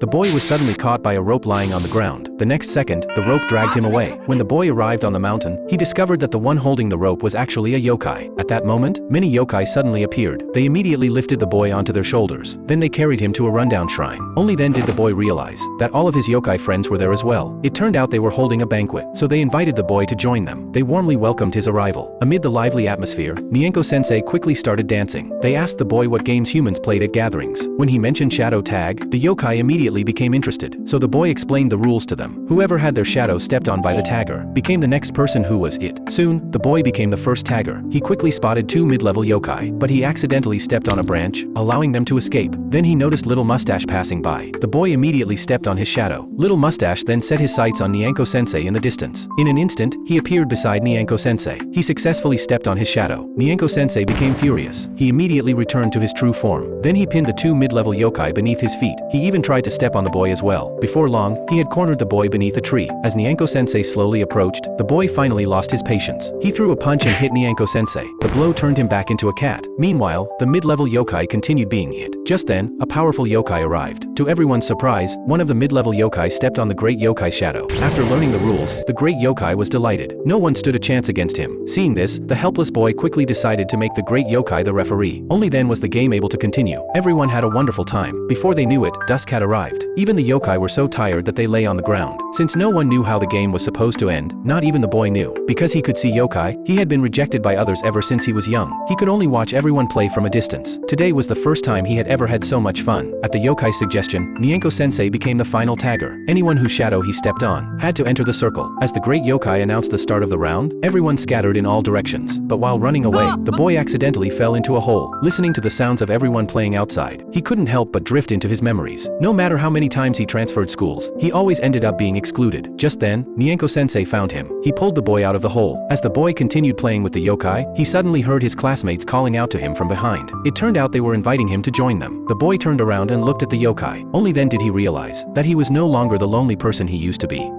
The boy was suddenly caught by a rope lying on the ground. The next second, the rope dragged him away. When the boy arrived on the mountain, he discovered that the one holding the rope was actually a yokai. At that moment, many yokai suddenly appeared. They immediately lifted the boy onto their shoulders. Then they carried him to a rundown shrine. Only then did the boy realize that all of his yokai friends were there as well. It turned out they were holding a banquet, so they invited the boy to join them. They warmly welcomed his arrival. Amid the lively atmosphere, Mienko-sensei quickly started dancing. They asked the boy what games humans played at gatherings. When he mentioned shadow tag, the yokai immediately became interested, so the boy explained the rules to them. Whoever had their shadow stepped on by the tagger became the next person who was it. Soon, the boy became the first tagger. He quickly spotted two mid-level yokai, but he accidentally stepped on a branch, allowing them to escape. Then he noticed Little Mustache passing by. The boy immediately stepped on his shadow. Little Mustache then set his sights on Mienko-sensei in the distance. In an instant, he appeared beside Mienko-sensei. He successfully stepped on his shadow. Mienko-sensei became furious. He immediately returned to his true form. Then he pinned the two mid-level yokai beneath his feet. He even tried to step on the boy as well. Before long, he had cornered the boy beneath a tree. As Mienko-sensei slowly approached, the boy finally lost his patience. He threw a punch and hit Mienko-sensei. The blow turned him back into a cat. Meanwhile, the mid-level yokai continued being hit. Just then, a powerful yokai arrived. To everyone's surprise, one of the mid-level yokai stepped on the great yokai shadow. After learning the rules, the great yokai was delighted. No one stood a chance against him. Seeing this, the helpless boy quickly decided to make the great yokai the referee. Only then was the game able to continue. Everyone had a wonderful time. Before they knew it, dusk had arrived. Even the yokai were so tired that they lay on the ground. Since no one knew how the game was supposed to end, not even the boy knew. Because he could see yokai, he had been rejected by others ever since he was young. He could only watch everyone play from a distance. Today was the first time he had ever had so much fun. At the yokai's suggestion, Mienko-sensei became the final tagger. Anyone whose shadow he stepped on had to enter the circle. As the great yokai announced the start of the round, everyone scattered in all directions. But while running away, the boy accidentally fell into a hole. Listening to the sounds of everyone playing outside, he couldn't help but drift into his memories. No matter how many times he transferred schools, he always ended up being excluded. Just then, Mienko-sensei found him. He pulled the boy out of the hole. As the boy continued playing with the yokai, he suddenly heard his classmates calling out to him from behind. It turned out they were inviting him to join them. The boy turned around and looked at the yokai. Only then did he realize that he was no longer the lonely person he used to be.